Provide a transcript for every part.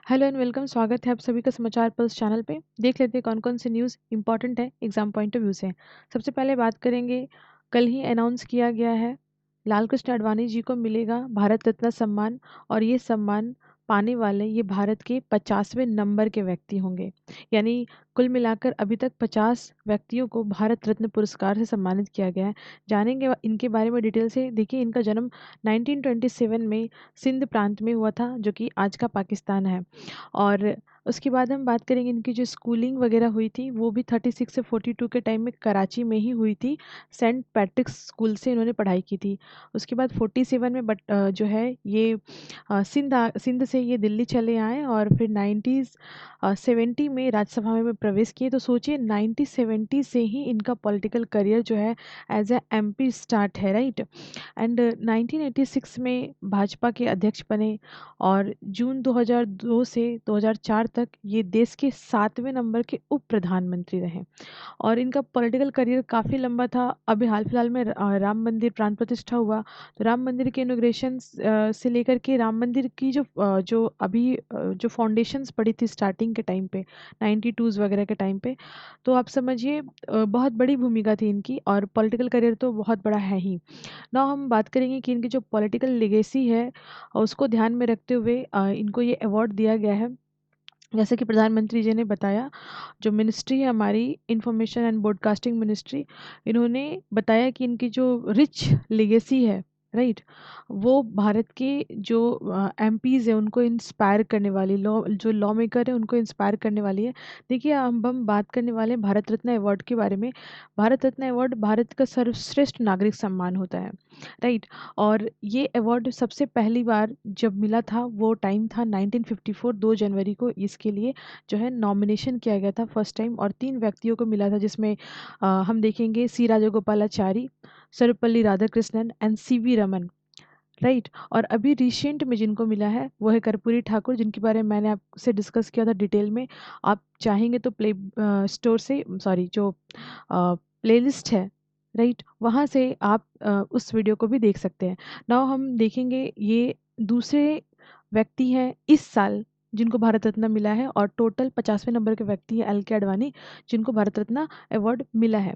Hello and welcome. स्वागत है आप सभी का समाचार पल्स चैनल पे। देख लेते हैं कौन कौन से न्यूज़ इंपॉर्टेंट है एग्जाम पॉइंट ऑफ व्यू से। सबसे पहले बात करेंगे, कल ही अनाउंस किया गया है लाल कृष्ण आडवाणी जी को मिलेगा भारत रत्न सम्मान, और ये सम्मान पाने वाले ये भारत के 50वें नंबर के व्यक्ति होंगे। यानी कुल मिलाकर अभी तक 50 व्यक्तियों को भारत रत्न पुरस्कार से सम्मानित किया गया है। जानेंगे इनके बारे में डिटेल से। देखिए, इनका जन्म 1927 में सिंध प्रांत में हुआ था, जो कि आज का पाकिस्तान है। और उसके बाद हम बात करेंगे इनकी जो स्कूलिंग वगैरह हुई थी, वो भी 36 से 42 के टाइम में कराची में ही हुई थी। सेंट पैट्रिक्स स्कूल से इन्होंने पढ़ाई की थी। उसके बाद 47 में जो है ये सिंध से ये दिल्ली चले आए, और फिर 70 में राज्यसभा में प्रवेश किए। तो सोचिए, 1970 से ही इनका पॉलिटिकल करियर जो है एज ए एमपी स्टार्ट है, राइट। एंड 1986 में भाजपा के अध्यक्ष बने, और जून 2002 से 2004 तक ये देश के 7वें नंबर के उप प्रधानमंत्री रहे। और इनका पॉलिटिकल करियर काफ़ी लंबा था। अभी हाल फिलहाल में राम मंदिर प्राण प्रतिष्ठा हुआ, तो राम मंदिर के इनोग्रेशन से लेकर के राम मंदिर की जो अभी जो फाउंडेशंस पड़ी थी स्टार्टिंग के टाइम पे, 92s वगैरह के टाइम पे, तो आप समझिए बहुत बड़ी भूमिका थी इनकी, और पॉलिटिकल करियर तो बहुत बड़ा है ही। ना हम बात करेंगे कि इनकी जो पॉलिटिकल लेगेसी है उसको ध्यान में रखते हुए इनको ये अवार्ड दिया गया है। जैसे कि प्रधानमंत्री जी ने बताया, जो मिनिस्ट्री है हमारी, इंफॉर्मेशन एंड ब्रॉडकास्टिंग मिनिस्ट्री, इन्होंने बताया कि इनकी जो रिच लेगेसी है, राइट, वो भारत के जो एमपीज़ है उनको इंस्पायर करने वाली, लॉ मेकर है उनको इंस्पायर करने वाली है। देखिए, हम बात करने वाले हैं भारत रत्न अवार्ड के बारे में। भारत रत्न अवार्ड भारत का सर्वश्रेष्ठ नागरिक सम्मान होता है, राइट। और ये अवार्ड सबसे पहली बार जब मिला था, वो टाइम था 1954, 2 जनवरी को इसके लिए जो है नॉमिनेशन किया गया था फर्स्ट टाइम, और 3 व्यक्तियों को मिला था, जिसमें हम देखेंगे C Rajagopalachari, Sarvepalli Radhakrishnan and CV Raman, right. और अभी रिसेंट में जिनको मिला है वो है कर्पूरी ठाकुर, जिनके बारे में मैंने आपसे डिस्कस किया था डिटेल में। आप चाहेंगे तो प्ले स्टोर से, सॉरी, जो प्लेलिस्ट है, राइट, वहाँ से आप उस वीडियो को भी देख सकते हैं। नाउ हम देखेंगे ये दूसरे व्यक्ति हैं इस साल जिनको भारत रत्न मिला है, और टोटल 50वें नंबर के व्यक्ति हैं एल के आडवाणी, जिनको भारत रत्न अवार्ड मिला है।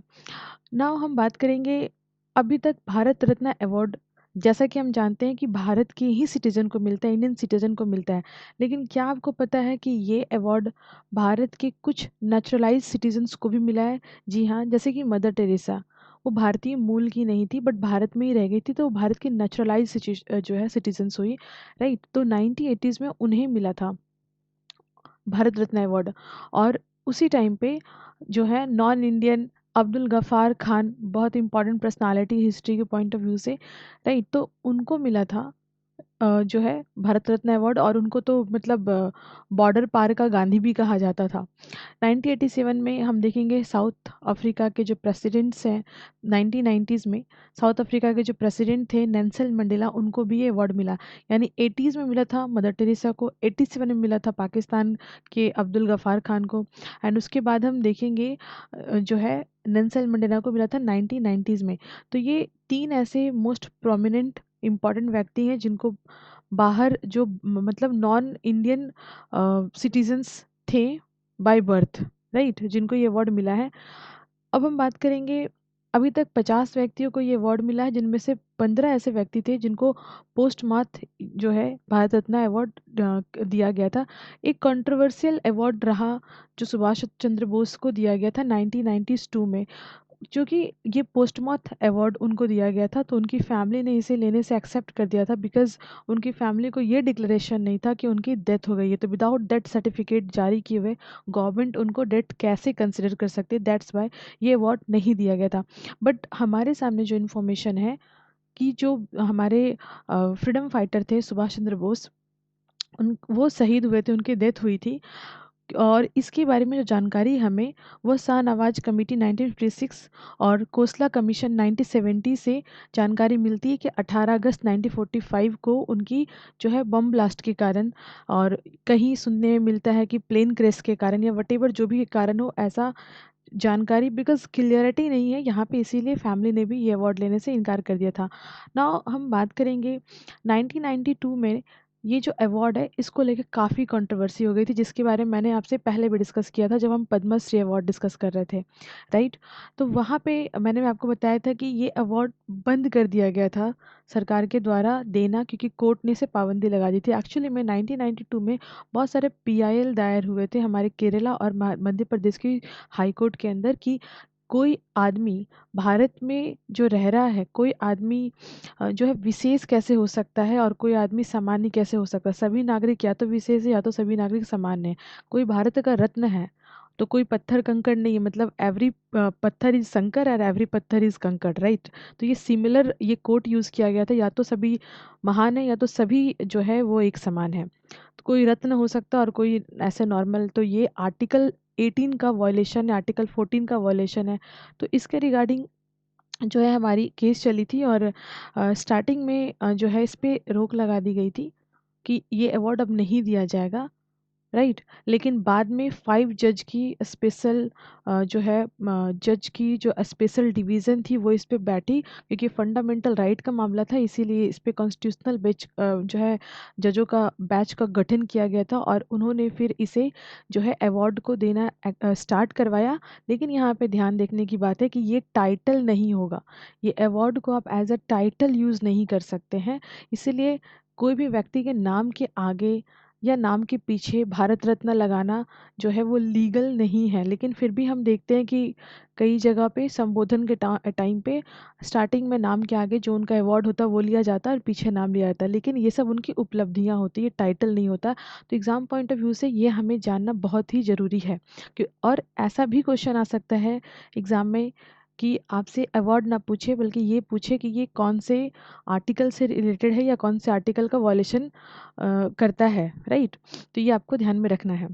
नाउ हम बात करेंगे, अभी तक भारत रत्न अवार्ड, जैसा कि हम जानते हैं कि भारत के ही सिटीजन को मिलता है, इंडियन सिटीजन को मिलता है। लेकिन क्या आपको पता है कि ये अवार्ड भारत के कुछ नेचुरलाइज सिटीजन्स को भी मिला है? जी हाँ, जैसे कि मदर टेरेसा, वो भारतीय मूल की नहीं थी बट भारत में ही रह गई थी, तो वो भारत की नेचुरलाइज जो है सिटीजन्स हुई, राइट। तो 1980s में उन्हें मिला था भारत रत्न अवार्ड। और उसी टाइम पे जो है नॉन इंडियन अब्दुल गफ़ार खान, बहुत इंपॉर्टेंट पर्सनालिटी हिस्ट्री के पॉइंट ऑफ व्यू से, राइट, तो उनको मिला था जो है भारत रत्न अवार्ड। और उनको तो मतलब बॉर्डर पार का गांधी भी कहा जाता था। 1987 में हम देखेंगे साउथ अफ्रीका के जो प्रेसिडेंट्स हैं, 1990s में साउथ अफ्रीका के जो प्रेसिडेंट थे नेल्सन मंडेला, उनको भी ये अवार्ड मिला। यानी 80s में मिला था मदर टेरेसा को, 87 में मिला था पाकिस्तान के अब्दुल गफ़ार खान को, एंड उसके बाद हम देखेंगे जो है नेल्सन मंडेला को मिला था 1990s में। तो ये 3 ऐसे मोस्ट प्रोमिनेंट इम्पॉर्टेंट व्यक्ति हैं जिनको बाहर जो मतलब नॉन इंडियन सिटीजन्स थे बाय बर्थ, राइट, जिनको ये अवार्ड मिला है। अब हम बात करेंगे, अभी तक 50 व्यक्तियों को ये अवार्ड मिला है, जिनमें से 15 ऐसे व्यक्ति थे जिनको पोस्ट मार्थ जो है भारत रत्न अवार्ड दिया गया था। एक कंट्रोवर्शियल अवार्ड रहा जो सुभाष चंद्र बोस को दिया गया था 1992 में। क्योंकि ये पोस्टमॉर्थ अवार्ड उनको दिया गया था, तो उनकी फैमिली ने इसे लेने से एक्सेप्ट कर दिया था, बिकॉज उनकी फैमिली को ये डिक्लेरेशन नहीं था कि उनकी डेथ हो गई है। तो विदाउट डेथ सर्टिफिकेट जारी किए हुए गवर्नमेंट उनको डेथ कैसे कंसिडर कर सकती है, दैट्स वाई ये अवार्ड नहीं दिया गया था। बट हमारे सामने जो इन्फॉर्मेशन है कि जो हमारे फ्रीडम फाइटर थे सुभाष चंद्र बोस, उन वो शहीद हुए थे, उनकी डेथ हुई थी। और इसके बारे में जो जानकारी हमें, वो शाहनवाज कमेटी 1956 और कोसला कमीशन 1970 से जानकारी मिलती है कि 18 अगस्त 1945 को उनकी जो है बम ब्लास्ट के कारण, और कहीं सुनने में मिलता है कि प्लेन क्रैश के कारण, या वटेवर जो भी कारण हो, ऐसा जानकारी, बिकॉज क्लियरिटी नहीं है यहाँ पे, इसीलिए फैमिली ने भी ये अवार्ड लेने से इनकार कर दिया था। नाउ हम बात करेंगे 1992 में ये जो अवार्ड है इसको लेके काफ़ी कंट्रोवर्सी हो गई थी, जिसके बारे में मैंने आपसे पहले भी डिस्कस किया था जब हम पद्मश्री अवार्ड डिस्कस कर रहे थे, राइट। तो वहाँ पे मैंने आपको बताया था कि ये अवार्ड बंद कर दिया गया था सरकार के द्वारा देना, क्योंकि कोर्ट ने इसे पाबंदी लगा दी थी। एक्चुअली में 1992 में बहुत सारे पीआईएल दायर हुए थे हमारे केरला और मध्य प्रदेश की हाई कोर्ट के अंदर कि कोई आदमी भारत में जो रह रहा है, कोई आदमी जो है विशेष कैसे हो सकता है और कोई आदमी सामान्य कैसे हो सकता है। सभी नागरिक या तो विशेष है या तो सभी नागरिक सामान्य है। कोई भारत का रत्न है तो कोई पत्थर कंकड़ नहीं है, मतलब एवरी पत्थर इज शंकर और एवरी पत्थर इज कंकड़, राइट। तो ये सिमिलर ये कोट यूज़ किया गया था, या तो सभी महान है या तो सभी जो है वो एक समान है। तो कोई रत्न हो सकता है और कोई ऐसे नॉर्मल। तो ये आर्टिकल 18 का वॉयलेशन है, आर्टिकल 14 का वॉयलेशन है। तो इसके रिगार्डिंग जो है हमारी केस चली थी, और स्टार्टिंग में जो है इस पे रोक लगा दी गई थी कि ये अवार्ड अब नहीं दिया जाएगा, राइट। लेकिन बाद में 5 जज की स्पेशल जो है जज की जो स्पेशल डिवीज़न थी वो इस पे बैठी, क्योंकि फंडामेंटल राइट का मामला था, इसीलिए इस पे कॉन्स्टिट्यूशनल बेंच जो है जजों का बैच का गठन किया गया था, और उन्होंने फिर इसे जो है अवार्ड को देना स्टार्ट करवाया। लेकिन यहाँ पे ध्यान देखने की बात है कि ये टाइटल नहीं होगा, ये अवार्ड को आप एज अ टाइटल यूज़ नहीं कर सकते हैं। इसीलिए कोई भी व्यक्ति के नाम के आगे या नाम के पीछे भारत रत्न लगाना जो है वो लीगल नहीं है। लेकिन फिर भी हम देखते हैं कि कई जगह पे संबोधन के टाइम पे स्टार्टिंग में नाम के आगे जो उनका अवार्ड होता है वो लिया जाता है और पीछे नाम लिया जाता है, लेकिन ये सब उनकी उपलब्धियां होती है, टाइटल नहीं होता। तो एग्ज़ाम पॉइंट ऑफ व्यू से ये हमें जानना बहुत ही ज़रूरी है कि, और ऐसा भी क्वेश्चन आ सकता है एग्ज़ाम में कि आपसे अवार्ड ना पूछे बल्कि ये पूछे कि ये कौन से आर्टिकल से रिलेटेड है या कौन से आर्टिकल का वॉयलेशन करता है, राइट। तो ये आपको ध्यान में रखना है।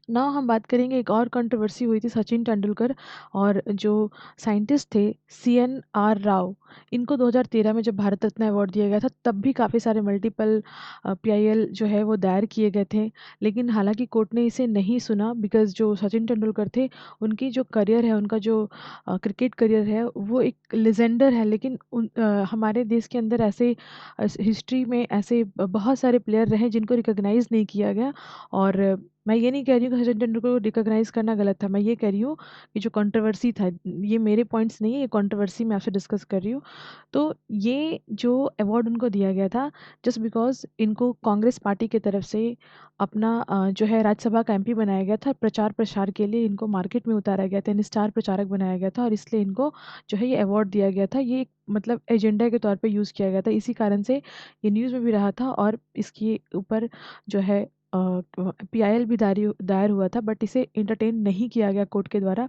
ना हम बात करेंगे, एक और कंट्रोवर्सी हुई थी सचिन तेंदुलकर और जो साइंटिस्ट थे CNR राव, इनको 2013 में जब भारत रत्न अवार्ड दिया गया था तब भी काफ़ी सारे मल्टीपल PIL जो है वो दायर किए गए थे। लेकिन हालांकि कोर्ट ने इसे नहीं सुना, बिकॉज जो सचिन तेंदुलकर थे उनकी जो करियर है, उनका जो क्रिकेट करियर है वो एक लेजेंडर है। लेकिन हमारे देश के अंदर ऐसे हिस्ट्री में ऐसे बहुत सारे प्लेयर रहे जिनको रिकॉग्नाइज नहीं किया गया। और मैं ये नहीं कह रही हूँ कि सचिन तेंदुलकर को रिकॉग्नाइज करना गलत था, मैं ये कह रही हूँ कि जो कंट्रोवर्सी था, ये मेरे पॉइंट्स नहीं है, ये कंट्रोवर्सी मैं आपसे डिस्कस कर रही हूँ। तो ये जो अवार्ड उनको दिया गया था जस्ट बिकॉज इनको कांग्रेस पार्टी की तरफ से अपना जो है राज्यसभा का MP बनाया गया था, प्रचार प्रसार के लिए इनको मार्केट में उतारा गया था, इन्हें स्टार प्रचारक बनाया गया था, और इसलिए इनको जो है ये अवार्ड दिया गया था। ये एक मतलब एजेंडा के तौर पे यूज़ किया गया था, इसी कारण से ये न्यूज़ में भी रहा था, और इसके ऊपर जो है PIL भी दायर हुआ था, बट इसे इंटरटेन नहीं किया गया कोर्ट के द्वारा।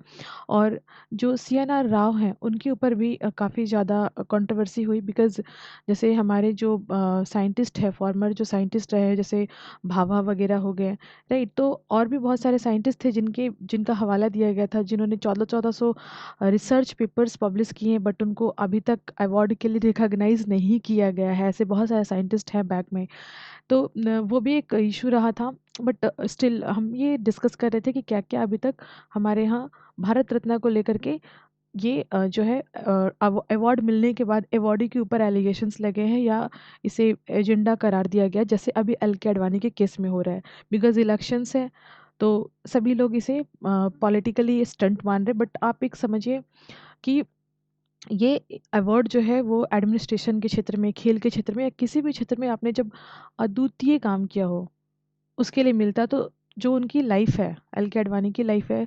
और जो CNR राव हैं उनके ऊपर भी काफ़ी ज़्यादा कंट्रोवर्सी हुई, बिकॉज जैसे हमारे जो साइंटिस्ट है, फॉर्मर जो साइंटिस्ट रहे, जैसे भाभा वगैरह हो गए, राइट। तो और भी बहुत सारे साइंटिस्ट थे जिनका हवाला दिया गया था, जिन्होंने 1400 रिसर्च पेपर्स पब्लिश किए हैं, बट उनको अभी तक अवार्ड के लिए रिकॉग्नाइज नहीं किया गया है। ऐसे बहुत सारे साइंटिस्ट हैं बैक में। तो वो भी एक इशू रहा था, बट स्टिल हम ये डिस्कस कर रहे थे कि क्या क्या अभी तक हमारे यहाँ भारत रत्न को लेकर के ये जो है अवार्ड मिलने के बाद अवार्डी के ऊपर एलिगेशंस लगे हैं या इसे एजेंडा करार दिया गया, जैसे अभी LK आडवाणी के केस में हो रहा है। बिकॉज इलेक्शंस है तो सभी लोग इसे पॉलिटिकली स्टंट मान रहे, बट आप एक समझिए कि ये अवार्ड जो है वो एडमिनिस्ट्रेशन के क्षेत्र में, खेल के क्षेत्र में, या किसी भी क्षेत्र में आपने जब अद्वितीय काम किया हो उसके लिए मिलता। तो जो उनकी लाइफ है, LK आडवाणी की लाइफ है,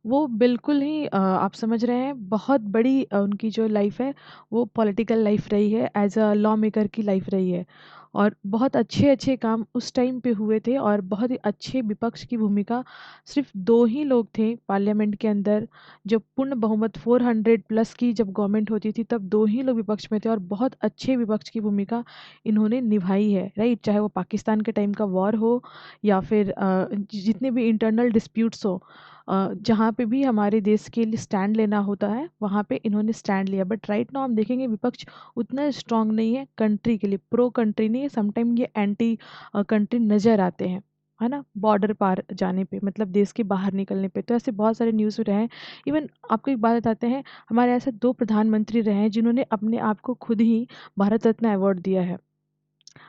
वो बिल्कुल ही आप समझ रहे हैं बहुत बड़ी उनकी जो लाइफ है वो पॉलिटिकल लाइफ रही है, एज अ लॉ मेकर की लाइफ रही है, और बहुत अच्छे अच्छे काम उस टाइम पे हुए थे, और बहुत ही अच्छे विपक्ष की भूमिका। सिर्फ दो ही लोग थे पार्लियामेंट के अंदर, जब पूर्ण बहुमत 400+ की जब गवर्नमेंट होती थी तब दो ही लोग विपक्ष में थे, और बहुत अच्छे विपक्ष की भूमिका इन्होंने निभाई है, राइट। चाहे वो पाकिस्तान के टाइम का वॉर हो या फिर जितने भी इंटरनल डिस्प्यूट्स हो, जहाँ पे भी हमारे देश के लिए स्टैंड लेना होता है वहाँ पे इन्होंने स्टैंड लिया। बट राइट नाउ हम देखेंगे विपक्ष उतना स्ट्रांग नहीं है, कंट्री के लिए प्रो कंट्री नहीं है, समटाइम ये एंटी कंट्री नज़र आते हैं, है ना, बॉर्डर पार जाने पे, मतलब देश के बाहर निकलने पे। तो ऐसे बहुत सारे न्यूज़ रहे हैं। इवन आपको एक बात बताते हैं, हमारे ऐसे 2 प्रधानमंत्री रहे हैं जिन्होंने अपने आप को खुद ही भारत रत्न अवार्ड दिया है,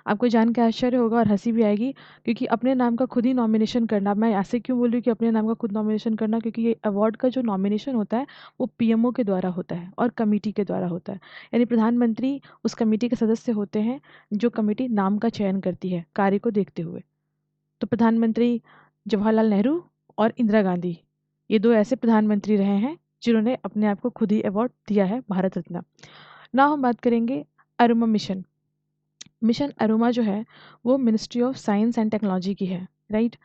आपको जान के आश्चर्य होगा और हँसी भी आएगी, क्योंकि अपने नाम का खुद ही नॉमिनेशन करना, मैं ऐसे क्यों बोल रही हूँ कि अपने नाम का खुद नॉमिनेशन करना, क्योंकि ये अवार्ड का जो नॉमिनेशन होता है वो पीएमओ के द्वारा होता है और कमेटी के द्वारा होता है। यानी प्रधानमंत्री उस कमेटी के सदस्य होते हैं, जो कमेटी नाम का चयन करती है कार्य को देखते हुए। तो प्रधानमंत्री जवाहरलाल नेहरू और इंदिरा गांधी, ये दो ऐसे प्रधानमंत्री रहे हैं जिन्होंने अपने आप को खुद ही अवार्ड दिया है, भारत रत्न। ना हम बात करेंगे अरुमा मिशन। मिशन अरोमा जो है वो ministry of science and technology की है, राइट।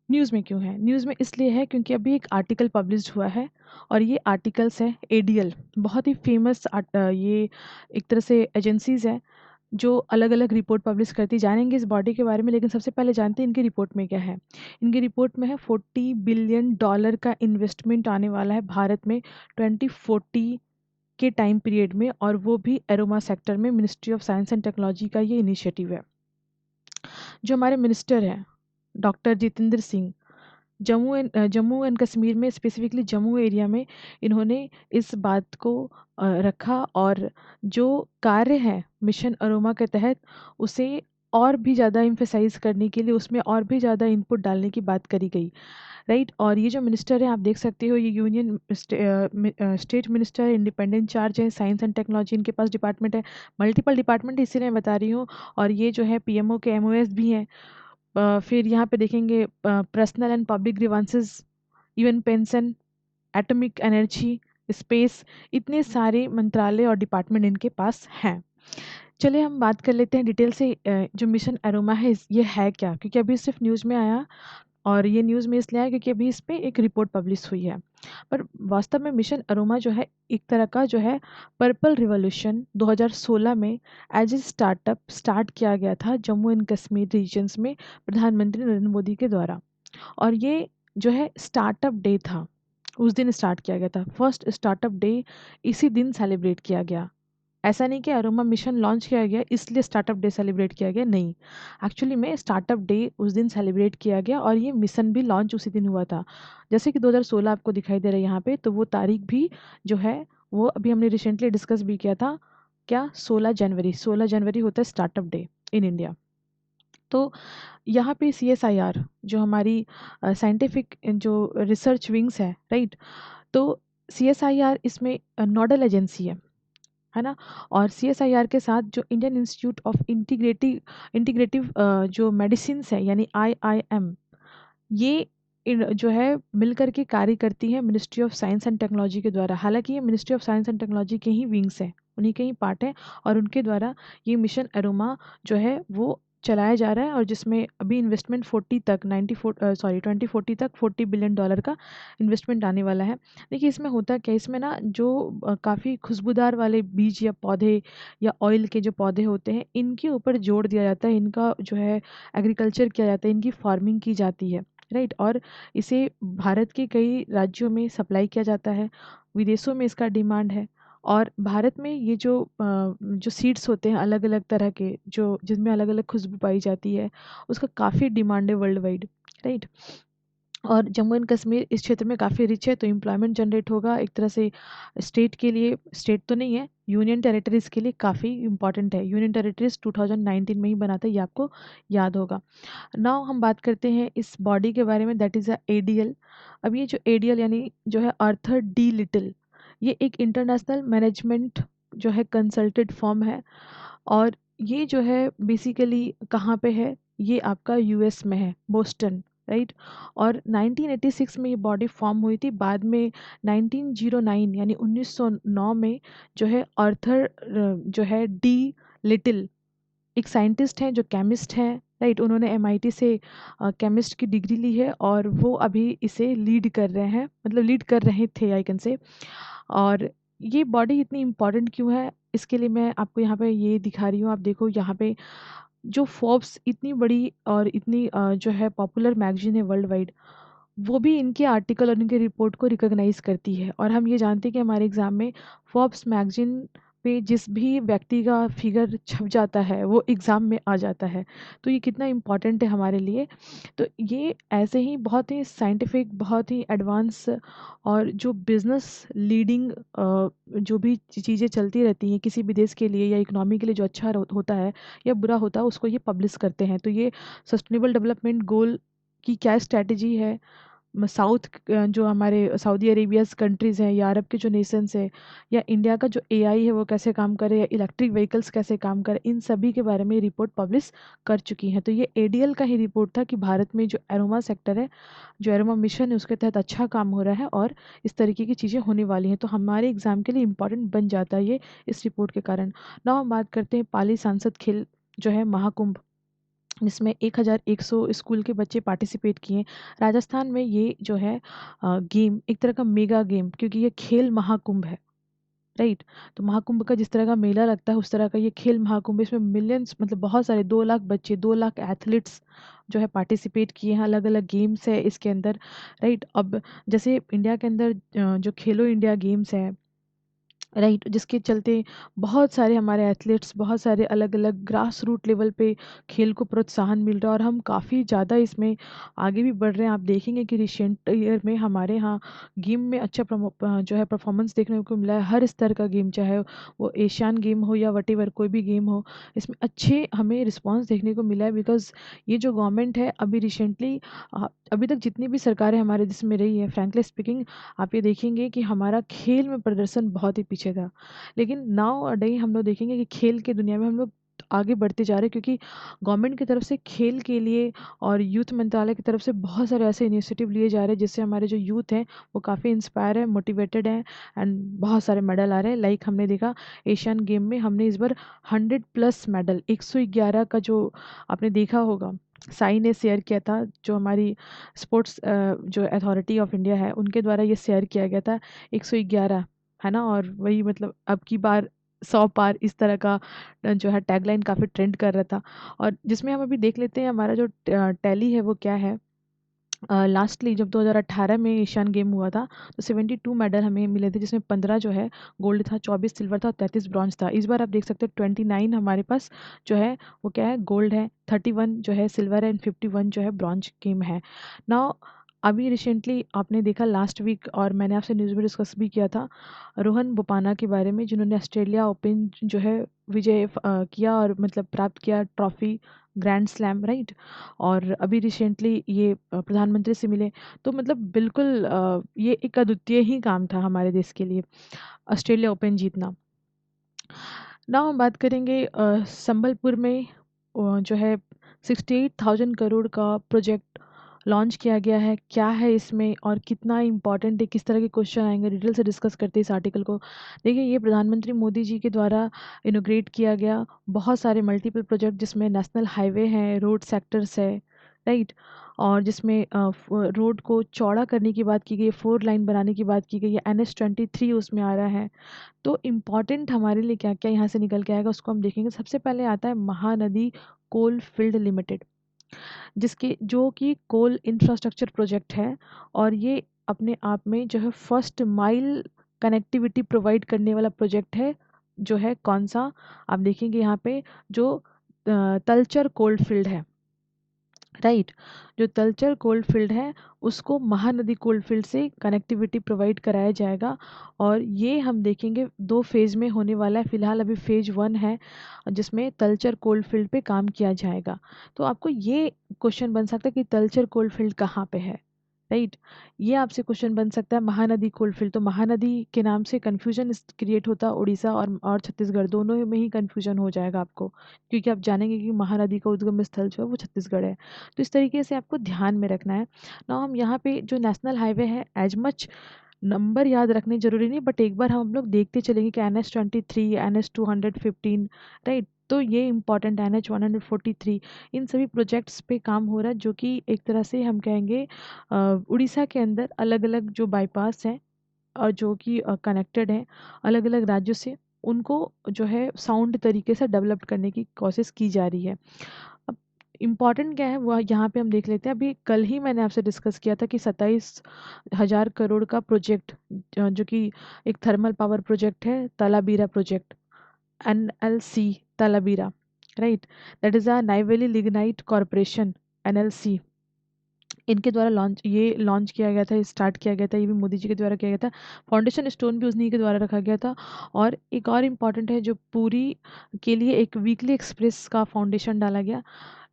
न्यूज़ में क्यों है? न्यूज़ में इसलिए है क्योंकि अभी एक आर्टिकल पब्लिश हुआ है, और ये आर्टिकल्स है एडीएल, बहुत ही फेमस ये एक तरह से एजेंसीज है जो अलग अलग रिपोर्ट पब्लिश करती। जानेंगे इस बॉडी के बारे में, लेकिन सबसे पहले जानते हैं इनकी रिपोर्ट में क्या है। इनकी रिपोर्ट में है $40 बिलियन का इन्वेस्टमेंट आने वाला है भारत में 2040 के टाइम पीरियड में, और वो भी एरोमा सेक्टर में। Ministry of science and technology का ये इनिशिएटिव है। जो हमारे मिनिस्टर हैं डॉक्टर जितेंद्र सिंह, जम्मू एंड कश्मीर में, स्पेसिफिकली जम्मू एरिया में इन्होंने इस बात को रखा, और जो कार्य है मिशन अरोमा के तहत उसे और भी ज़्यादा इम्फेसाइज करने के लिए, उसमें और भी ज़्यादा इनपुट डालने की बात करी गई, राइट। और ये जो मिनिस्टर है आप देख सकते हो, ये यूनियन स्टेट मिनिस्टर है, इंडिपेंडेंट चार्ज है, साइंस एंड टेक्नोलॉजी इनके पास डिपार्टमेंट है, मल्टीपल डिपार्टमेंट, इसीलिए मैं बता रही हूँ। और ये जो है पीएमओ के एमओएस भी हैं। फिर यहाँ पे देखेंगे personal and public grievances, even pension, atomic energy, space, इतने सारे मंत्रालय और डिपार्टमेंट इनके पास हैं। चलिए हम बात कर लेते हैं डिटेल से, जो मिशन अरोमा है ये है क्या, क्योंकि अभी सिर्फ न्यूज़ में आया, और ये न्यूज़ में इसलिए आया क्योंकि अभी इस पे एक रिपोर्ट पब्लिश हुई है। पर वास्तव में मिशन अरोमा जो है एक तरह का जो है पर्पल रिवॉल्यूशन 2016 में एज ए स्टार्टअप स्टार्ट किया गया था जम्मू एंड कश्मीर रीजन्स में, प्रधानमंत्री नरेंद्र मोदी के द्वारा। और ये जो है स्टार्टअप डे था, उस दिन स्टार्ट किया गया था, फर्स्ट स्टार्टअप डे इसी दिन सेलिब्रेट किया गया। ऐसा नहीं कि अरोमा मिशन लॉन्च किया गया इसलिए स्टार्टअप डे सेलिब्रेट किया गया, नहीं। एक्चुअली में स्टार्टअप डे उस दिन सेलिब्रेट किया गया, और ये मिशन भी लॉन्च उसी दिन हुआ था। जैसे कि 2016 आपको दिखाई दे रहा है यहाँ पे, तो वो तारीख भी जो है वो अभी हमने रिसेंटली डिस्कस भी किया था। क्या? 16 जनवरी होता है स्टार्टअप डे इन इंडिया। तो यहाँ पे CSIR जो हमारी साइंटिफिक जो रिसर्च विंग्स है, राइट। तो CSIR इसमें नोडल एजेंसी है ना। और CSIR के साथ जो इंडियन इंस्टीट्यूट ऑफ इंटीग्रेटिव जो मेडिसिन है, यानी IIM, ये जो है मिलकर के कार्य करती है ministry of science and technology के द्वारा। हालांकि ये ministry of science and technology के ही विंग्स हैं, उन्हीं के ही पार्ट हैं, और उनके द्वारा ये मिशन अरोमा जो है वो चलाया जा रहा है, और जिसमें अभी इन्वेस्टमेंट 2040 तक $40 बिलियन का इन्वेस्टमेंट आने वाला है। देखिए इसमें होता क्या है, इसमें ना जो काफ़ी खुशबूदार वाले बीज या पौधे या ऑयल के जो पौधे होते हैं, इनके ऊपर जोर दिया जाता है, इनका जो है एग्रीकल्चर किया जाता है, इनकी फार्मिंग की जाती है, राइट। और इसे भारत के कई राज्यों में सप्लाई किया जाता है, विदेशों में इसका डिमांड है। और भारत में ये जो सीड्स होते हैं अलग अलग तरह के, जो जिनमें अलग अलग खुशबू पाई जाती है, उसका काफ़ी डिमांड है वर्ल्ड वाइड, राइट। और जम्मू एंड कश्मीर इस क्षेत्र में काफ़ी रिच है, तो एम्प्लॉयमेंट जनरेट होगा एक तरह से। स्टेट के लिए, स्टेट तो नहीं है, यूनियन टेरिटरीज़ के लिए काफ़ी इंपॉर्टेंट है। यूनियन टेरिटरीज़ 2019 में ही बना था, ये आपको याद होगा। नाउ हम बात करते हैं इस बॉडी के बारे में, दैट इज़ अ ADL। अब ये जो ADL यानी जो है आर्थर डी लिटिल, ये एक इंटरनेशनल मैनेजमेंट जो है कंसल्टेड फर्म है, और ये जो है बेसिकली कहाँ पे है, ये आपका US में है, बोस्टन, राइट। और 1986 में ये बॉडी फॉर्म हुई थी। बाद में 1909 यानी 1909 में जो है आर्थर जो है डी लिटिल एक साइंटिस्ट हैं जो केमिस्ट हैं, राइट। उन्होंने MIT से केमिस्ट की डिग्री ली है, और वो अभी इसे लीड कर रहे हैं, मतलब लीड कर रहे थे आई कैन से। और ये बॉडी इतनी इम्पॉर्टेंट क्यों है, इसके लिए मैं आपको यहाँ पे ये दिखा रही हूँ। आप देखो यहाँ पे जो फोर्ब्स इतनी बड़ी और इतनी जो है पॉपुलर मैगजीन है वर्ल्ड वाइड, वो भी इनके आर्टिकल और इनके रिपोर्ट को रिकॉग्नाइज करती है। और हम ये जानते हैं कि हमारे एग्ज़ाम में फोर्ब्स मैगजीन पे जिस भी व्यक्ति का फिगर छप जाता है वो एग्ज़ाम में आ जाता है। तो ये कितना इम्पोर्टेंट है हमारे लिए। तो ये ऐसे ही बहुत ही साइंटिफिक, बहुत ही एडवांस और जो बिज़नेस लीडिंग जो भी चीज़ें चलती रहती हैं किसी भी देश के लिए या इकोनॉमी के लिए, जो अच्छा होता है या बुरा होता है, उसको ये पब्लिश करते हैं। तो ये सस्टेनेबल डेवलपमेंट गोल की क्या स्ट्रैटेजी है, साउथ जो हमारे सऊदी अरेबियाज़ कंट्रीज़ हैं या अरब के जो नेशंस हैं, या इंडिया का जो एआई है वो कैसे काम करे, या इलेक्ट्रिक व्हीकल्स कैसे काम करे, इन सभी के बारे में रिपोर्ट पब्लिश कर चुकी हैं। तो ये एडीएल का ही रिपोर्ट था कि भारत में जो एरोमा सेक्टर है, जो एरोमा मिशन है, उसके तहत अच्छा काम हो रहा है और इस तरीके की चीज़ें होने वाली हैं। तो हमारे एग्ज़ाम के लिए इम्पॉर्टेंट बन जाता है ये इस रिपोर्ट के कारण। नाउ हम बात करते हैं पाली सांसद खेल जो है महाकुंभ, जिसमें 1100 स्कूल के बच्चे पार्टिसिपेट किए। राजस्थान में ये जो है गेम एक तरह का मेगा गेम, क्योंकि ये खेल महाकुंभ है, राइट। तो महाकुंभ का जिस तरह का मेला लगता है उस तरह का ये खेल महाकुंभ, इसमें मिलियंस मतलब बहुत सारे 2 लाख बच्चे, 2 लाख एथलीट्स जो है पार्टिसिपेट किए हैं। अलग अलग गेम्स है इसके अंदर, राइट। अब जैसे इंडिया के अंदर जो खेलो इंडिया गेम्स है, राइट, जिसके चलते बहुत सारे हमारे एथलीट्स, बहुत सारे अलग अलग ग्रास रूट लेवल पे खेल को प्रोत्साहन मिल रहा है और हम काफ़ी ज़्यादा इसमें आगे भी बढ़ रहे हैं। आप देखेंगे कि रिसेंट ईयर में हमारे यहाँ गेम में अच्छा जो है परफॉर्मेंस देखने को मिला है। हर स्तर का गेम, चाहे वो एशियन गेम हो या वटेवर कोई भी गेम हो, इसमें अच्छे हमें रिस्पॉन्स देखने को मिला है। बिकॉज ये जो गवर्नमेंट है अभी रिसेंटली, अभी तक जितनी भी सरकारें हमारे देश में रही है, फ्रैंकली स्पीकिंग, आप ये देखेंगे कि हमारा खेल में प्रदर्शन बहुत ही पीछे था। लेकिन नाउ अ डे हम लोग देखेंगे कि खेल की दुनिया में हम लोग आगे बढ़ते जा रहे हैं, क्योंकि गवर्नमेंट की तरफ से खेल के लिए और यूथ मंत्रालय की तरफ से बहुत सारे ऐसे इनिशिएटिव लिए जा रहे हैं जिससे हमारे जो यूथ हैं वो काफ़ी इंस्पायर है, मोटिवेटेड है, एंड बहुत सारे मेडल आ रहे हैं। लाइक हमने देखा एशियन गेम में हमने इस बार 100+ मेडल, 111 का जो आपने देखा होगा, साई ने शेयर किया था, जो हमारी स्पोर्ट्स जो अथॉरिटी ऑफ इंडिया है उनके द्वारा ये शेयर किया गया था, 111, है ना। और वही मतलब अब की बार 100 पार, इस तरह का जो है टैगलाइन काफ़ी ट्रेंड कर रहा था। और जिसमें हम अभी देख लेते हैं हमारा जो टैली है वो क्या है। लास्टली जब 2018 में एशियन गेम हुआ था तो 72 मेडल हमें मिले थे, जिसमें 15 जो है गोल्ड था, 24 सिल्वर था और 33 ब्रॉन्ज था। इस बार आप देख सकते हो 29 हमारे पास जो है वो क्या है, गोल्ड है, 31 जो है सिल्वर है एंड 51 जो है ब्रॉन्ज गेम है। नाउ अभी रिसेंटली आपने देखा लास्ट वीक, और मैंने आपसे न्यूज़ में डिस्कस भी किया था रोहन बोपाना के बारे में, जिन्होंने ऑस्ट्रेलिया ओपन जो है विजय किया और मतलब प्राप्त किया ट्रॉफी, ग्रैंड स्लैम, राइट। और अभी रिसेंटली ये प्रधानमंत्री से मिले। तो मतलब बिल्कुल ये एक अद्वितीय ही काम था हमारे देश के लिए ऑस्ट्रेलिया ओपन जीतना। ना हम बात करेंगे संबलपुर में जो है 68,000 करोड़ का प्रोजेक्ट लॉन्च किया गया है। क्या है इसमें और कितना इम्पोर्टेंट है, किस तरह के क्वेश्चन आएंगे, डिटेल से डिस्कस करते हैं इस आर्टिकल को। देखिए, ये प्रधानमंत्री मोदी जी के द्वारा इनोग्रेट किया गया बहुत सारे मल्टीपल प्रोजेक्ट, जिसमें नेशनल हाईवे हैं, रोड सेक्टर्स है, राइट। और जिसमें रोड को चौड़ा करने की बात की गई, 4 लाइन बनाने की बात की गई है, NH23 उसमें आ रहा है। तो इम्पॉर्टेंट हमारे लिए क्या क्या यहाँ से निकल के आएगा उसको हम देखेंगे। सबसे पहले आता है महानदी कोल फील्ड लिमिटेड, जिसके जो कि कोल इंफ्रास्ट्रक्चर प्रोजेक्ट है, और ये अपने आप में जो है फर्स्ट माइल कनेक्टिविटी प्रोवाइड करने वाला प्रोजेक्ट है। जो है कौन सा, आप देखेंगे यहाँ पे जो तलचर कोल फील्ड है, राइट। जो तलचर कोल्ड फील्ड है उसको महानदी कोल्ड फील्ड से कनेक्टिविटी प्रोवाइड कराया जाएगा। और ये हम देखेंगे 2 फेज़ में होने वाला है। फिलहाल अभी फेज़ 1 है जिसमें तलचर कोल्ड फील्ड पे काम किया जाएगा। तो आपको ये क्वेश्चन बन सकता है कि तलचर कोल्ड फील्ड कहाँ पे है, राइट। ये आपसे क्वेश्चन बन सकता है महानदी कोलफील्ड। तो महानदी के नाम से कन्फ्यूजन क्रिएट होता है, उड़ीसा और छत्तीसगढ़ दोनों में ही कन्फ्यूजन हो जाएगा आपको, क्योंकि आप जानेंगे कि महानदी का उद्गम स्थल जो है वो छत्तीसगढ़ है। तो इस तरीके से आपको ध्यान में रखना है ना। हम यहाँ पे जो नेशनल हाईवे है, एज मच नंबर याद रखने जरूरी नहीं, बट एक बार हम लोग देखते चलेंगे कि NH23, NH215, राइट। तो ये इंपॉर्टेंट NH143, इन सभी प्रोजेक्ट्स पे काम हो रहा है, जो कि एक तरह से हम कहेंगे उड़ीसा के अंदर अलग अलग जो बाईपास हैं और जो कि कनेक्टेड हैं अलग अलग राज्यों से, उनको जो है साउंड तरीके से डेवलप करने की कोशिश की जा रही है। अब इम्पॉर्टेंट क्या है वह यहाँ पे हम देख लेते हैं। अभी कल ही मैंने आपसे डिस्कस किया था कि 27,000 करोड़ का प्रोजेक्ट, जो कि एक थर्मल पावर प्रोजेक्ट है, Talabira project, NLC Talabira, right? That is a Neyveli Lignite Corporation, NLC। इनके द्वारा लॉन्च किया गया था, स्टार्ट किया गया था, ये भी मोदी जी के द्वारा किया गया था। फाउंडेशन स्टोन भी उन्हीं के द्वारा रखा गया था। और एक और इम्पॉर्टेंट है, जो पूरी के लिए एक वीकली एक्सप्रेस का फाउंडेशन डाला गया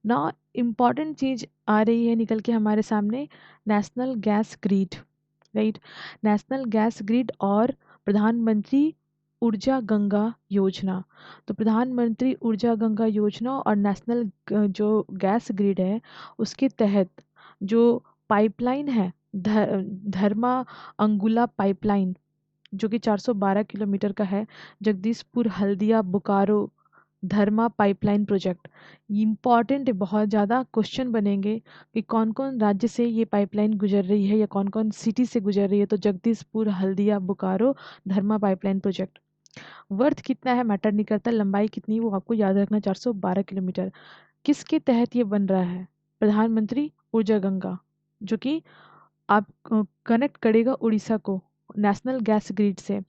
ना। इम्पॉर्टेंट चीज़ आ रही है निकल के हमारे सामने, national gas grid, right? National gas grid और प्रधानमंत्री ऊर्जा गंगा योजना। तो प्रधानमंत्री ऊर्जा गंगा योजना और नेशनल जो गैस ग्रिड है, उसके तहत जो पाइपलाइन है, धर्मा अंगुला पाइपलाइन, जो कि 412 किलोमीटर का है, जगदीशपुर हल्दिया बोकारो धर्मा पाइपलाइन प्रोजेक्ट। इम्पॉर्टेंट है, बहुत ज़्यादा क्वेश्चन बनेंगे कि कौन कौन राज्य से ये पाइपलाइन गुजर रही है या कौन कौन सिटी से गुजर रही है। तो जगदीशपुर हल्दिया बोकारो धर्मा पाइपलाइन प्रोजेक्ट। वर्थ कितना है मैटर नहीं करता, लंबाई कितनी वो आपको याद रखना, 412 किलोमीटर। किसके तहत ये बन रहा है? प्रधानमंत्री ऊर्जा गंगा, जो कि आप कनेक्ट करेगा उड़ीसा को नेशनल गैस ग्रिड से।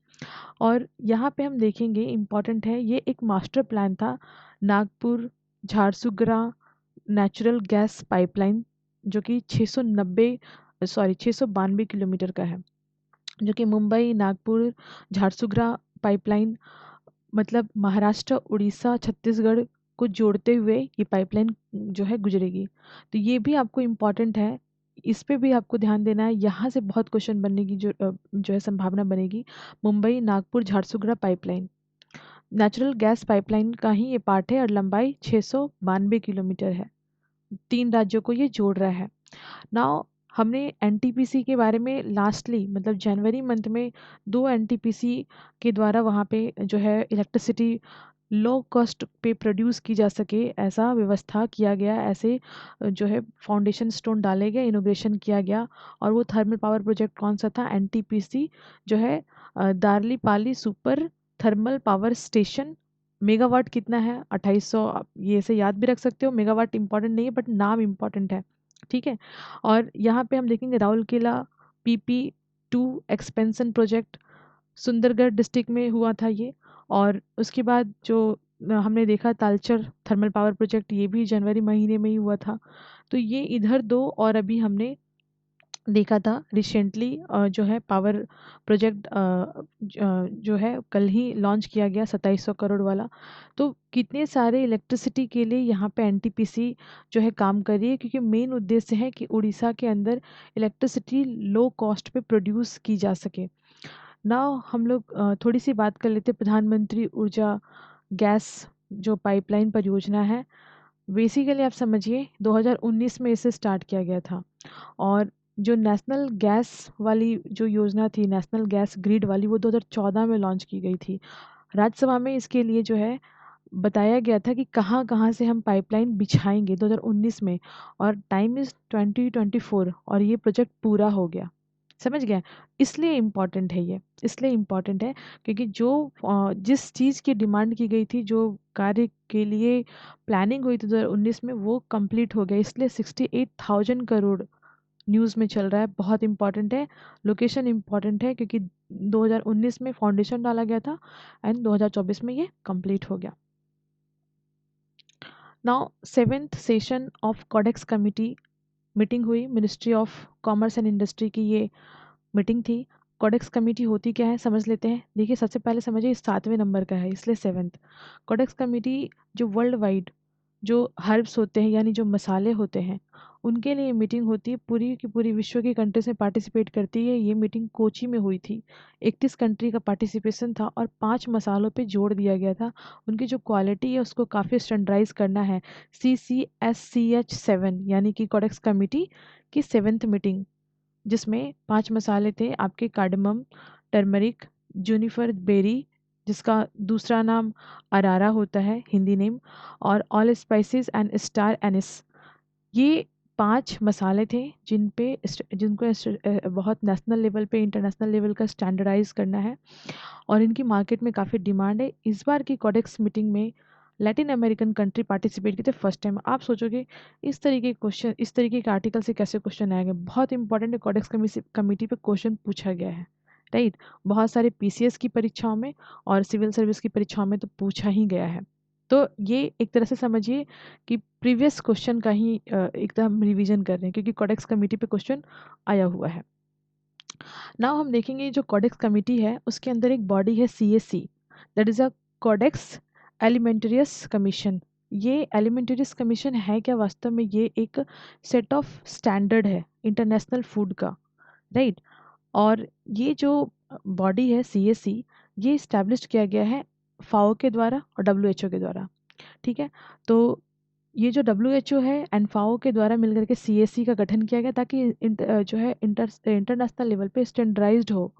और यहाँ पे हम देखेंगे, इम्पॉर्टेंट है, ये एक मास्टर प्लान था, Nagpur Jharsuguda natural gas pipeline, जो कि 692 किलोमीटर का है, जो कि मुंबई नागपुर झारसुगड़ा पाइपलाइन, मतलब महाराष्ट्र उड़ीसा छत्तीसगढ़ को जोड़ते हुए ये पाइपलाइन जो है गुजरेगी। तो ये भी आपको इम्पॉर्टेंट है, इस पे भी आपको ध्यान देना है। यहाँ से बहुत क्वेश्चन बनने की जो है संभावना बनेगी। Mumbai Nagpur Jharsuguda pipeline natural gas pipeline का ही ये पार्ट है और लंबाई 692 किलोमीटर है। 3 राज्यों को ये जोड़ रहा है। नाउ हमने एनटीपीसी के बारे में लास्टली, मतलब जनवरी मंथ में 2 एनटीपीसी के द्वारा वहाँ पे जो है इलेक्ट्रिसिटी लो कॉस्ट पे प्रोड्यूस की जा सके, ऐसा व्यवस्था किया गया, ऐसे जो है फाउंडेशन स्टोन डाले गए, इनोग्रेशन किया गया। और वो थर्मल पावर प्रोजेक्ट कौन सा था? एनटीपीसी जो है Darlipali super thermal power station. Megawatt कितना है? 2800। आप ये ऐसे याद भी रख सकते हो, मेगावाट इंपॉर्टेंट नहीं है बट नाम इंपॉर्टेंट है, ठीक है। और यहाँ पे हम देखेंगे Rourkela PP2 expansion project, Sundargarh district में हुआ था ये। और उसके बाद जो हमने देखा तालचर थर्मल पावर प्रोजेक्ट, ये भी जनवरी महीने में ही हुआ था। तो ये इधर 2, और अभी हमने देखा था रिसेंटली जो है पावर प्रोजेक्ट जो है कल ही लॉन्च किया गया 2700 करोड़ वाला। तो कितने सारे इलेक्ट्रिसिटी के लिए यहाँ पे एनटीपीसी जो है काम कर रही है, क्योंकि मेन उद्देश्य है कि उड़ीसा के अंदर इलेक्ट्रिसिटी लो कॉस्ट पे प्रोड्यूस की जा सके। ना हम लोग थोड़ी सी बात कर लेते हैं प्रधानमंत्री ऊर्जा गैस जो पाइपलाइन परियोजना है। बेसिकली आप समझिए 2019 में इसे स्टार्ट किया गया था। और जो नेशनल गैस वाली जो योजना थी, नेशनल गैस ग्रिड वाली, वो 2014 में लॉन्च की गई थी। राज्यसभा में इसके लिए जो है बताया गया था कि कहाँ कहाँ से हम पाइपलाइन बिछाएंगे 2019 में, और टाइम इज़ 2024 और ये प्रोजेक्ट पूरा हो गया। समझ गया? इसलिए इम्पॉर्टेंट है ये, इसलिए इम्पॉर्टेंट है क्योंकि जो जिस चीज़ की डिमांड की गई थी, जो कार्य के लिए प्लानिंग हुई थी 2019 में, वो कंप्लीट हो गया। इसलिए 68,000 करोड़ न्यूज़ में चल रहा है, बहुत इंपॉर्टेंट है। लोकेशन इंपॉर्टेंट है क्योंकि 2019 में फाउंडेशन डाला गया था एंड 2024 में ये कंप्लीट हो गया। Now 7th session of codex committee meeting हुई, ministry of commerce and industry की ये मीटिंग थी। कोडेक्स कमेटी होती क्या है समझ लेते हैं। देखिए सबसे पहले समझिए 7वें नंबर का है इसलिए 7th। कोडेक्स कमेटी जो वर्ल्ड वाइड जो हर्ब्स होते हैं, यानी जो मसाले होते हैं, उनके लिए मीटिंग होती है। पूरी की पूरी विश्व की कंट्रीज में पार्टिसिपेट करती है। ये मीटिंग कोची में हुई थी। 31 कंट्री का पार्टिसिपेशन था और 5 मसालों पे जोर दिया गया था। उनकी जो क्वालिटी है उसको काफ़ी स्टैंडर्डाइज करना है। CCSCH7 यानी कि कोडेक्स कमेटी की 7th मीटिंग, जिसमें 5 मसाले थे आपके कार्डमम, टर्मरिक, जूनिफर बेरी जिसका दूसरा नाम अरारा होता है हिंदी नेम, और ऑल स्पाइसेस एंड स्टार एनिस। ये 5 मसाले थे जिनको बहुत नेशनल लेवल पे, इंटरनेशनल लेवल का स्टैंडर्डाइज करना है और इनकी मार्केट में काफ़ी डिमांड है। इस बार की कोडेक्स मीटिंग में लैटिन अमेरिकन कंट्री पार्टिसिपेट की थे फर्स्ट टाइम। आप सोचोगे इस तरीके के क्वेश्चन, इस तरीके के आर्टिकल से कैसे क्वेश्चन आएंगे? बहुत इंपॉर्टेंट है, कोडेक्स कमेटी पे क्वेश्चन पूछा गया है, राइट। बहुत सारे पीसीएस की परीक्षाओं में और सिविल सर्विस की परीक्षाओं में तो पूछा ही गया है। तो ये एक तरह से समझिए कि प्रीवियस क्वेश्चन का ही एकदम रिवीजन कर रहे हैं, क्योंकि कोडेक्स कमेटी पे क्वेश्चन आया हुआ है। नाउ हम देखेंगे जो कोडेक्स कमेटी है उसके अंदर एक बॉडी है CSC, that is a codex alimentarius commission. ये एलिमेंटेरियस कमीशन है क्या? वास्तव में ये एक सेट ऑफ स्टैंडर्ड है इंटरनेशनल फूड का, राइट। और ये जो बॉडी है सीएससी, ये इस्टेब्लिश किया गया है फाओ के द्वारा और डब्ल्यूएचओ के द्वारा, ठीक है। तो ये जो डब्ल्यूएचओ है एंड फाओ के द्वारा मिलकर के सीएससी का गठन किया गया, ताकि जो है इंटरनेशनल लेवल पे स्टैंडर्डाइज्ड हो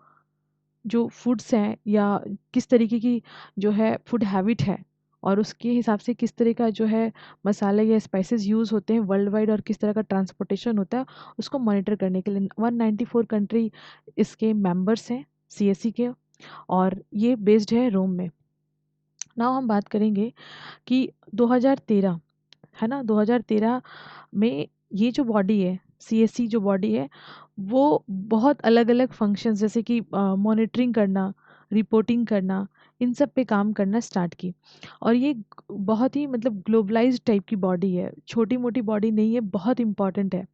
जो फूड्स हैं, या किस तरीके की जो है फूड हैबिट है, और उसके हिसाब से किस तरह का जो है मसाले या स्पाइसेस यूज़ होते हैं वर्ल्ड वाइड, और किस तरह का ट्रांसपोर्टेशन होता है, उसको मॉनिटर करने के लिए 194 कंट्री इसके मेंबर्स हैं सीएससी के, और ये बेस्ड है रोम में। नाउ हम बात करेंगे कि 2013 है ना, 2013 में ये जो बॉडी है सीएससी, जो बॉडी है वो बहुत अलग अलग फंक्शंस जैसे कि मॉनिटरिंग करना, रिपोर्टिंग करना, इन सब पे काम करना स्टार्ट की। और ये बहुत ही मतलब ग्लोबलाइज्ड टाइप की बॉडी है, छोटी मोटी बॉडी नहीं है, बहुत इंपॉर्टेंट है।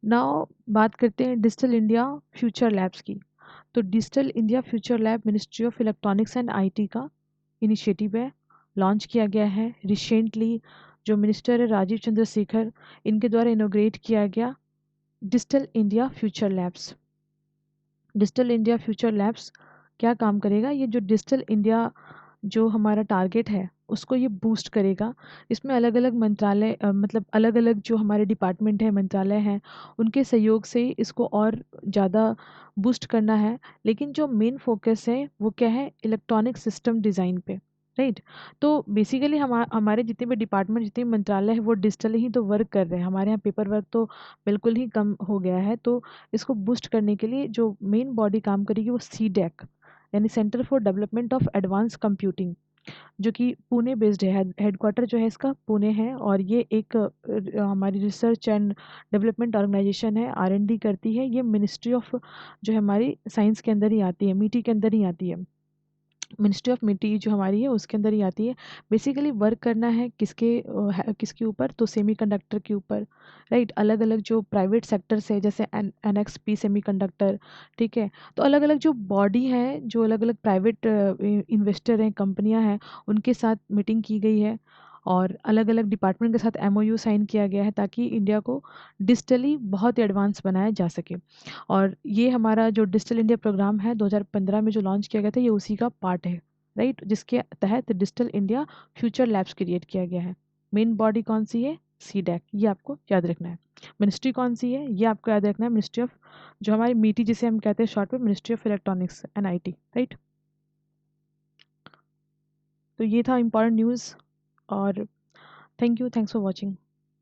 नाउ बात करते हैं डिजिटल इंडिया फ्यूचर लैब्स की। तो digital India future lab ministry of electronics and IT का इनिशिएटिव है, लॉन्च किया गया है रिसेंटली। जो मिनिस्टर है राजीव चंद्रशेखर, इनके द्वारा इनोग्रेट किया गया digital India future labs. Digital India future labs क्या काम करेगा? ये जो डिजिटल इंडिया जो हमारा टारगेट है उसको ये बूस्ट करेगा। इसमें अलग अलग मंत्रालय मतलब अलग अलग जो हमारे डिपार्टमेंट है, मंत्रालय हैं, उनके सहयोग से इसको और ज़्यादा बूस्ट करना है। लेकिन जो मेन फोकस है वो क्या है? इलेक्ट्रॉनिक सिस्टम डिज़ाइन पे, राइट। तो बेसिकली हमारे जितने भी डिपार्टमेंट, जितने भी मंत्रालय है, वो डिजिटल ही तो वर्क कर रहे हैं। हमारे यहाँ पेपर वर्क तो बिल्कुल ही कम हो गया है। तो इसको बूस्ट करने के लिए जो मेन बॉडी काम करेगी वो सीडेक, यानी centre for development of advance computing, जो कि पुणे बेस्ड है। हेडक्वार्टर जो है इसका पुणे है, और ये एक हमारी रिसर्च एंड डेवलपमेंट ऑर्गेनाइजेशन है, आर&डी करती है। ये मिनिस्ट्री ऑफ जो है हमारी साइंस के अंदर ही आती है, मिटी के अंदर ही आती है। मिनिस्ट्री ऑफ मिट्टी जो हमारी है उसके अंदर ही आती है। बेसिकली वर्क करना है किसके ऊपर? तो सेमीकंडक्टर के ऊपर, राइट। अलग अलग जो प्राइवेट सेक्टर्स है जैसे एनएक्सपी सेमीकंडक्टर, ठीक है। तो अलग अलग जो बॉडी है, जो अलग अलग प्राइवेट इन्वेस्टर हैं, कंपनियां हैं, उनके साथ मीटिंग की गई है, और अलग अलग डिपार्टमेंट के साथ एमओयू साइन किया गया है, ताकि इंडिया को डिजिटली बहुत एडवांस बनाया जा सके। और ये हमारा जो डिजिटल इंडिया प्रोग्राम है 2015 में जो लॉन्च किया गया था, ये उसी का पार्ट है, राइट, जिसके तहत digital India future labs create किया गया है। मेन बॉडी कौन सी है? सीडैक, ये आपको याद रखना है। मिनिस्ट्री कौन सी है? ये आपको याद रखना है, मिनिस्ट्री ऑफ, जो हमारी मीटी जिसे हम कहते हैं शॉर्ट में, ministry of electronics and IT, right. तो ये था इंपॉर्टेंट न्यूज़, और thank you, thanks for watching.